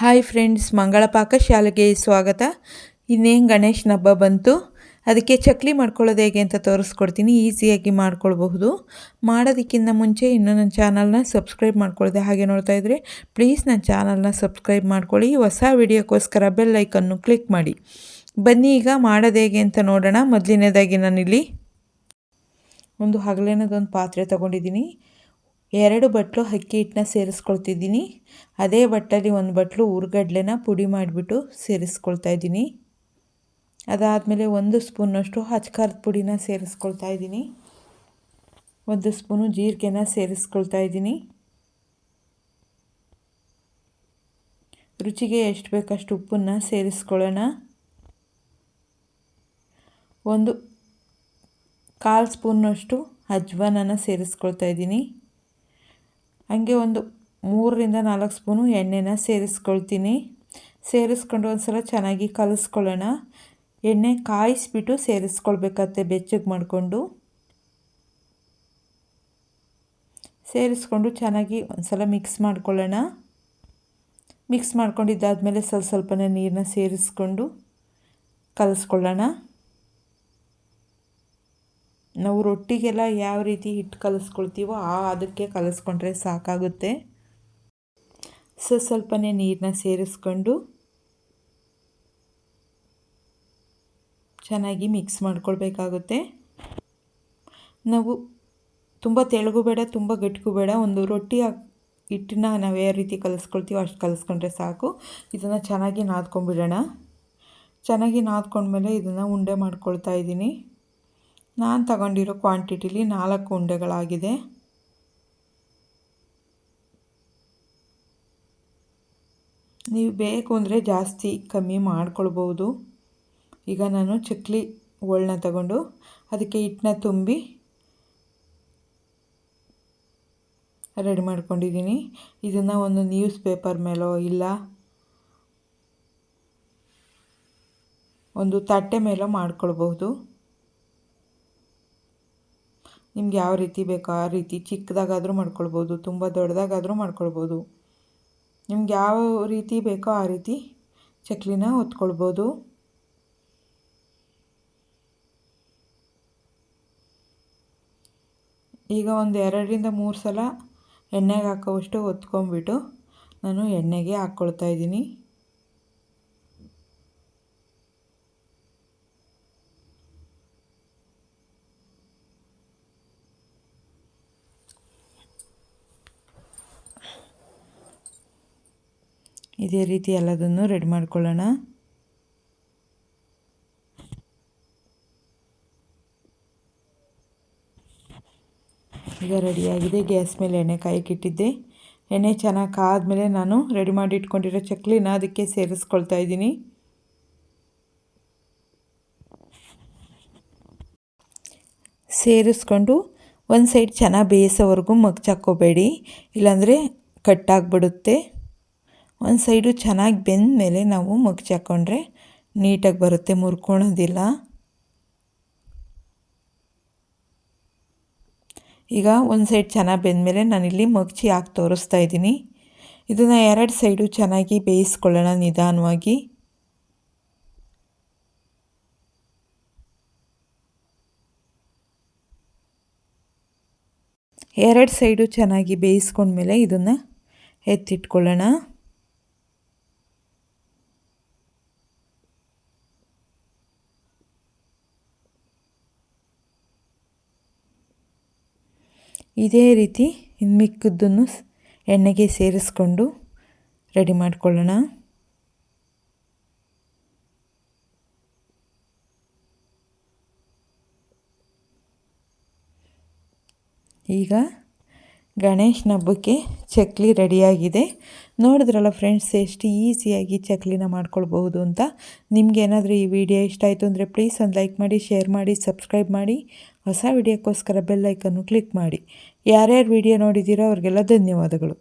Hi friends, ಮಂಗಳ ಪಾಕಶಾಲೆಗೆ ಸ್ವಾಗತ. ಇನ್ನೇನು ಗಣೇಶನ ಹಬ್ಬ ಬಂತು, ಅದಕ್ಕೆ ಚಕ್ಲಿ ಮಾಡ್ಕೊಳ್ಳೋದು ಹೇಗೆ ಅಂತ ತೋರಿಸ್ಕೊಡ್ತೀನಿ. ಈಸಿಯಾಗಿ ಮಾಡ್ಕೊಳ್ಬಹುದು. ಮಾಡೋದಕ್ಕಿಂತ ಮುಂಚೆ ಇನ್ನೂ ನನ್ನ ಚಾನಲ್ನ ಸಬ್ಸ್ಕ್ರೈಬ್ ಮಾಡ್ಕೊಳ್ಳದೆ ಹಾಗೆ ನೋಡ್ತಾ ಇದ್ದರೆ ಪ್ಲೀಸ್ ನನ್ನ ಚಾನಲ್ನ ಸಬ್ಸ್ಕ್ರೈಬ್ ಮಾಡ್ಕೊಳ್ಳಿ. ಹೊಸ ವಿಡಿಯೋಕ್ಕೋಸ್ಕರ ಬೆಲ್ ಐಕನ್ನು ಕ್ಲಿಕ್ ಮಾಡಿ. ಬನ್ನಿ ಈಗ ಮಾಡೋದು ಹೇಗೆ ಅಂತ ನೋಡೋಣ. ಮೊದಲನೇದಾಗಿ ನಾನಿಲ್ಲಿ ಒಂದು ಹಗಲಿನದೊಂದು ಪಾತ್ರೆ ತೊಗೊಂಡಿದ್ದೀನಿ. 2 ಬಟ್ಲು ಅಕ್ಕಿ ಹಿಟ್ಟನ್ನ ಸೇರಿಸ್ಕೊಳ್ತಿದ್ದೀನಿ. ಅದೇ ಬಟ್ಟಲ್ಲಿ 1 ಬಟ್ಲು ಹುರ್ಗಡ್ಲೆನ ಪುಡಿ ಮಾಡಿಬಿಟ್ಟು ಸೇರಿಸ್ಕೊಳ್ತಾ ಇದ್ದೀನಿ. ಅದಾದಮೇಲೆ 1 ಸ್ಪೂನಷ್ಟು ಅಚ್ಕಾರದ ಪುಡಿನ ಸೇರಿಸ್ಕೊಳ್ತಾ ಇದ್ದೀನಿ. 1 ಸ್ಪೂನು ಜೀರಿಗೆನ ಸೇರಿಸ್ಕೊಳ್ತಾ ಇದ್ದೀನಿ. ರುಚಿಗೆ ಎಷ್ಟು ಬೇಕಷ್ಟು ಉಪ್ಪನ್ನು ಸೇರಿಸ್ಕೊಳ್ಳೋಣ. 1/4 ಸ್ಪೂನಷ್ಟು ಅಜ್ವಾನನ ಸೇರಿಸ್ಕೊಳ್ತಾ ಇದ್ದೀನಿ. ಹಾಗೆ 3ರಿಂದ 4 ಸ್ಪೂನು ಎಣ್ಣೆನ ಸೇರಿಸ್ಕೊಳ್ತೀನಿ. ಸೇರಿಸ್ಕೊಂಡು ಒಂದು ಸಲ ಚೆನ್ನಾಗಿ ಕಲಿಸ್ಕೊಳ್ಳೋಣ. ಎಣ್ಣೆ ಕಾಯಿಸ್ಬಿಟ್ಟು ಸೇರಿಸ್ಕೊಳ್ಬೇಕಾಗತ್ತೆ, ಬೆಚ್ಚಗೆ ಮಾಡಿಕೊಂಡು. ಸೇರಿಸ್ಕೊಂಡು ಚೆನ್ನಾಗಿ ಒಂದು ಸಲ ಮಿಕ್ಸ್ ಮಾಡ್ಕೊಳ್ಳೋಣ. ಮಿಕ್ಸ್ ಮಾಡ್ಕೊಂಡಿದ್ದಾದಮೇಲೆ ಸ್ವಲ್ಪನೇ ನೀರನ್ನ ಸೇರಿಸ್ಕೊಂಡು ಕಲಿಸ್ಕೊಳ್ಳೋಣ. ನಾವು ರೊಟ್ಟಿಗೆಲ್ಲ ಯಾವ ರೀತಿ ಹಿಟ್ಟು ಕಲಿಸ್ಕೊಳ್ತೀವೋ ಅದಕ್ಕೆ ಕಲಿಸ್ಕೊಂಡ್ರೆ ಸಾಕಾಗುತ್ತೆ. ಸ್ವಲ್ಪನೇ ನೀರನ್ನ ಸೇರಿಸ್ಕೊಂಡು ಚೆನ್ನಾಗಿ ಮಿಕ್ಸ್ ಮಾಡ್ಕೊಳ್ಬೇಕಾಗುತ್ತೆ. ನಾವು ತುಂಬ ತೆಳ್ಳಗೂ ಬೇಡ, ತುಂಬ ಗಟ್ಟಿಗೂ ಬೇಡ. ಒಂದು ರೊಟ್ಟಿ ಹಿಟ್ಟನ್ನ ನಾವು ಯಾವ ರೀತಿ ಕಲಿಸ್ಕೊಳ್ತೀವೋ ಅಷ್ಟು ಕಲಿಸ್ಕೊಂಡ್ರೆ ಸಾಕು. ಇದನ್ನು ಚೆನ್ನಾಗಿ ನಾದ್ಕೊಂಡ್ಬಿಡೋಣ. ಚೆನ್ನಾಗಿ ನಾದ್ಕೊಂಡ್ಮೇಲೆ ಇದನ್ನು ಉಂಡೆ ಮಾಡ್ಕೊಳ್ತಾ ಇದ್ದೀನಿ. ನಾನು ತಗೊಂಡಿರೋ ಕ್ವಾಂಟಿಟಿಲಿ 4 ಉಂಡೆಗಳಾಗಿದೆ. ನೀವು ಬೇಕು ಅಂದರೆ ಜಾಸ್ತಿ ಕಮ್ಮಿ ಮಾಡ್ಕೊಳ್ಬೋದು. ಈಗ ನಾನು ಚಕ್ಲಿ ಒಳನ್ನ ತಗೊಂಡು ಅದಕ್ಕೆ ಹಿಟ್ಟನ್ನ ತುಂಬಿ ರೆಡಿ ಮಾಡ್ಕೊಂಡಿದ್ದೀನಿ. ಇದನ್ನು ಒಂದು ನ್ಯೂಸ್ ಪೇಪರ್ ಮೇಲೋ ಇಲ್ಲ ಒಂದು ತಟ್ಟೆ ಮೇಲೋ ಮಾಡ್ಕೊಳ್ಬಹುದು. ನಿಮ್ಗೆ ಯಾವ ರೀತಿ ಬೇಕೋ ಆ ರೀತಿ ಚಿಕ್ಕದಾಗಾದರೂ ಮಾಡ್ಕೊಳ್ಬೋದು, ತುಂಬ ದೊಡ್ಡದಾಗಾದರೂ ಮಾಡ್ಕೊಳ್ಬೋದು. ನಿಮ್ಗೆ ಯಾವ ರೀತಿ ಬೇಕೋ ಆ ರೀತಿ ಚಕ್ಲಿನ ಹೊತ್ಕೊಳ್ಬೋದು. ಈಗ ಒಂದು 2ರಿಂದ 3 ಸಲ ಎಣ್ಣೆಗೆ ಹಾಕೋವಷ್ಟು ಹೊತ್ಕೊಂಡ್ಬಿಟ್ಟು ನಾನು ಎಣ್ಣೆಗೆ ಹಾಕ್ಕೊಳ್ತಾ ಇದ್ದೀನಿ. ಇದೇ ರೀತಿ ಎಲ್ಲದನ್ನು ರೆಡಿ ಮಾಡ್ಕೊಳ್ಳೋಣ. ಈಗ ರೆಡಿಯಾಗಿದೆ. ಗ್ಯಾಸ್ ಮೇಲೆ ಎಣ್ಣೆ ಕಾಯಕ್ಕಿಟ್ಟಿದ್ದೆ. ಎಣ್ಣೆ ಚೆನ್ನಾಗಿ ಕಾದ್ಮೇಲೆ ನಾನು ರೆಡಿ ಮಾಡಿ ಇಟ್ಕೊಂಡಿರೋ ಚಕ್ಲಿನ ಅದಕ್ಕೆ ಸೇರಿಸ್ಕೊಳ್ತಾ ಇದ್ದೀನಿ. ಸೇರಿಸ್ಕೊಂಡು ಒಂದು ಸೈಡ್ ಚೆನ್ನಾಗಿ ಬೇಯಿಸೋವರೆಗೂ ಮಗ್ಚಾಕೋಬೇಡಿ, ಇಲ್ಲಾಂದರೆ ಕಟ್ಟಾಗಿಬಿಡುತ್ತೆ. ಒಂದು ಸೈಡು ಚೆನ್ನಾಗಿ ಬೆಂದ ಮೇಲೆ ನಾವು ಮಗ್ಚಾಕೊಂಡ್ರೆ ನೀಟಾಗಿ ಬರುತ್ತೆ, ಮುರ್ಕೊಳೋದಿಲ್ಲ. ಈಗ ಒಂದು ಸೈಡ್ ಚೆನ್ನಾಗಿ ಬೆಂದಮೇಲೆ ನಾನಿಲ್ಲಿ ಮಗ್ಚಿ ಹಾಕಿ ತೋರಿಸ್ತಾ ಇದ್ದೀನಿ. ಇದನ್ನು 2 ಸೈಡು ಚೆನ್ನಾಗಿ ಬೇಯಿಸ್ಕೊಳ್ಳೋಣ ನಿಧಾನವಾಗಿ. ಎರಡು ಸೈಡು ಚೆನ್ನಾಗಿ ಬೇಯಿಸ್ಕೊಂಡ್ಮೇಲೆ ಇದನ್ನು ಎತ್ತಿಟ್ಕೊಳ್ಳೋಣ. ಇದೇ ರೀತಿ ಇನ್ನು ಮಿಕ್ಕಿದ್ದನ್ನು ಎಣ್ಣೆಗೆ ಸೇರಿಸ್ಕೊಂಡು ರೆಡಿ ಮಾಡ್ಕೊಳ್ಳೋಣ. ಈಗ ಗಣೇಶನ ಹಬ್ಬಕ್ಕೆ ಚಕ್ಲಿ ರೆಡಿಯಾಗಿದೆ. ನೋಡಿದ್ರಲ್ಲ ಫ್ರೆಂಡ್ಸ್, ಎಷ್ಟು ಈಸಿಯಾಗಿ ಚಕ್ಲಿನ ಮಾಡ್ಕೊಳ್ಬಹುದು ಅಂತ. ನಿಮ್ಗೆ ಏನಾದರೂ ಈ ವಿಡಿಯೋ ಇಷ್ಟ ಆಯಿತು ಅಂದರೆ ಪ್ಲೀಸ್ ಒಂದು ಲೈಕ್ ಮಾಡಿ, ಶೇರ್ ಮಾಡಿ, ಸಬ್ಸ್ಕ್ರೈಬ್ ಮಾಡಿ. ಹೊಸ ವಿಡಿಯೋಕ್ಕೋಸ್ಕರ ಬೆಲ್ ಐಕನ್ನು ಕ್ಲಿಕ್ ಮಾಡಿ. ಯಾರ್ಯಾರು ವಿಡಿಯೋ ನೋಡಿದ್ದೀರೋ ಅವ್ರಿಗೆಲ್ಲ ಧನ್ಯವಾದಗಳು.